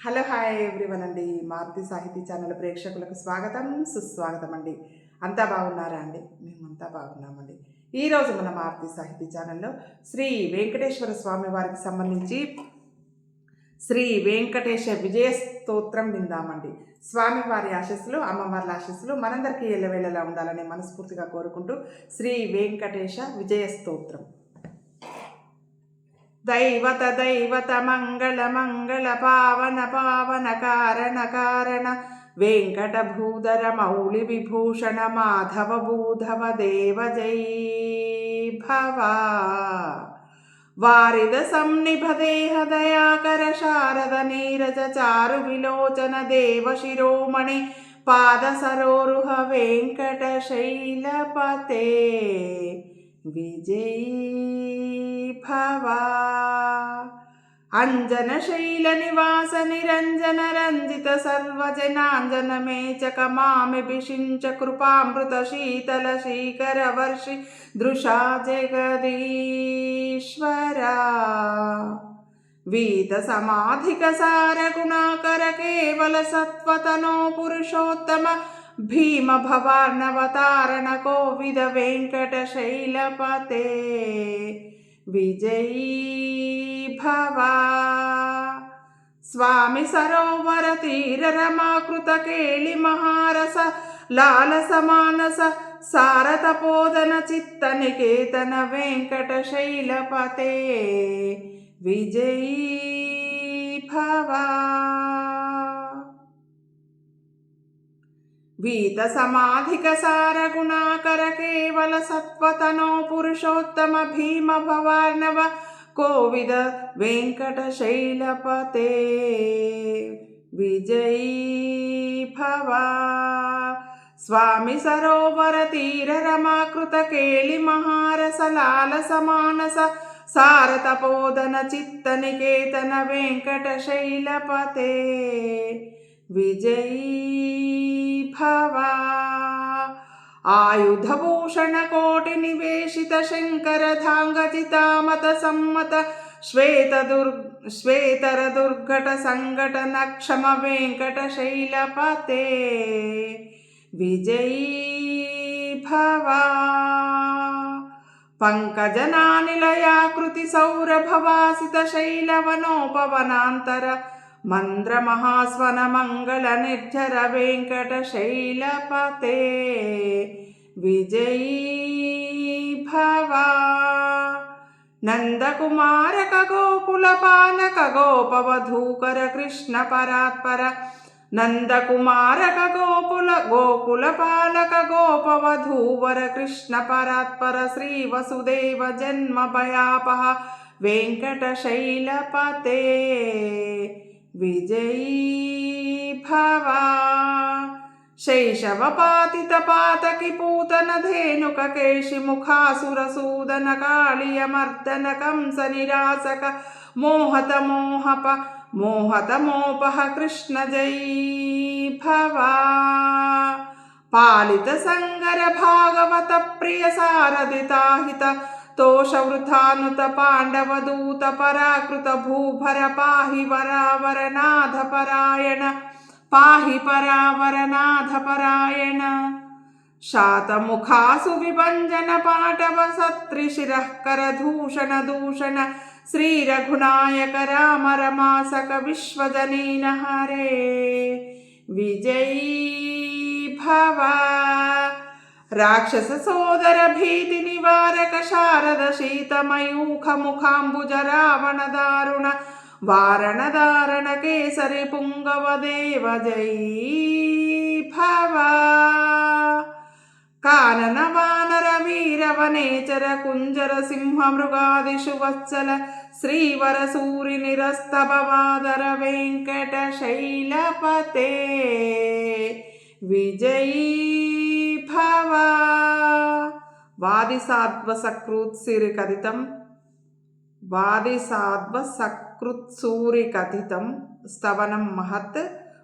Hello hi everyone అండి. మారుతి సాహితీ channel ప్రేక్షకులకు స్వాగతం సుస్వాగతం అండి. అంతా బాగున్నారా అండి? మేమంతా బాగున్నామండి. ఈరోజు మన మారుతి సాహితీ ఛానల్లో శ్రీ వెంకటేశ్వర స్వామి వారికి సంబంధించి శ్రీ వెంకటేశ విజయ స్తోత్రం విందామండి. స్వామివారి ఆశీస్సులు, అమ్మవార్ల ఆశీస్సులు మనందరికీ ఎల్లవేళలా ఉండాలని మనస్ఫూర్తిగా కోరుకుంటూ శ్రీ వెంకటేశ విజయ స్తోత్రం. दैवत दैवत मंगल मंगल पावन पावन कारण कारण वेंकटभूधर मौलि विभूषण माधव भूधव देव जय भवा वारिद सन्निभ देह दयाकर शारद नीरज चारु विलोचन देव शिरोमणि पाद सरोरुह वेंकट शैलपते विजयी भवा अंजन शैल निवास निरंजन रंजित सर्वजनांजन मेचक मामि विषिंच कृपामृत शीतल शीकर वर्षि दृशा जगदीश्वरा वीत समाधिक सार गुणाकर केवल सत्वतनो पुरुषोत्तम भीम भवार्णवतारण कोविद वेंकट शैलपते विजयी भवा स्वामी सरोवर तीर रमाकृत केळि महारस लालस मानस सारतपोदन चित्त निकेतन वेंकट शैलपते विजयी भवा वीत समाधिक सार गुणाकर केवल सत्वतनो पुरुषोत्तम भीम भवार्णव कोविद वेंकट शैलपते विजयी भवा स्वामी सरोवर तीर रमाकृत केळि महारस लालस मानस सारतपोदन चित्त निकेतन वेंकट शैलपते विजयी भवा आयुधभूषण कोटि निवेशित शंकर धांगजितामत सम्मत श्वेतर दुर्घट संघट नक्षम वेंकट शैलपते विजयी भवा पंकजनानिलयाकृति सौरभवासित शैलवनोपवनांतर मंद्र महास्वन मंगल निर्झर वेंकट शैलपते विजयी भवा नंदकुमारक गोकुल पालक गोपवधूकर कृष्ण परात्पर नंदकुमारक गोकुल पालक गोपवधूवर कृष्ण परात्पर श्री वसुदेव जन्म भयापह वेंकट शैलपते विजयी भवा शैशव पातित पातकी पूतन धेनुक केशि मुखासुर सूदन कालिय मर्दन कंस निरासक मोहत मोपह कृष्ण जयी भवा पालित संगर भागवत प्रिय सारदिताहित तोषवृथानुत पांडव दूत पराकृत भूभर पाहि वरावरनाथ परायण पाहि परावरनाथ परायण शातमुखासु विभंजन पाटव सत्रिशिरः करधूषण दूषण श्री रघुनायक राम रमासक विश्वजनीन हरे विजयी भवा राक्षस सोदर भीति निवारक शारद शीतमयूख मुखांबुज रावण दारुण वारण दारण केसरी पुंगव देव जयी भवा कानन वानर वीर वनेचर कुंजर सिंह मृगादिषु वत्सल श्रीवर सूरि निरस्तव वादर वेंकट शैलपते विजयी भवा वादिसाध्व सकृत्सिरिकथितं वादिसाध्वसकृत्सूरिकथितं स्तवनं महत्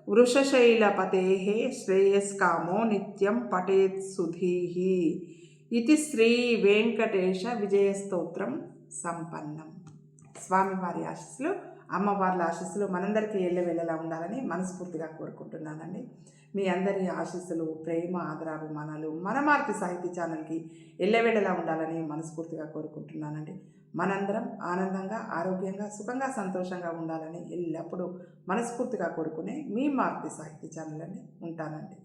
वृषशैलपतेः श्रेयस्कामो नित्यं पठेत् सुधीः इति श्री वेंकटेश विजय स्तोत्रम संपन्नम. స్వామివారి ఆశీస్సులు అమ్మవార్ల ఆశీస్సులు మనందరికీ వెళ్ళేలా ఉండాలని మనస్ఫూర్తిగా కోరుకుంటున్నానండి. మీ అందరి ఆశీస్సులు, ప్రేమ, ఆదరాభిమానాలు మన మారుతి సాహితీ ఛానల్కి వెళ్ళేలా ఉండాలని మనస్ఫూర్తిగా కోరుకుంటున్నానండి. మనందరం ఆనందంగా, ఆరోగ్యంగా, సుఖంగా, సంతోషంగా ఉండాలని ఎల్లప్పుడూ మనస్ఫూర్తిగా కోరుకునే మీ మారుతి సాహితీ ఛానల్ అండి. ఉంటానండి.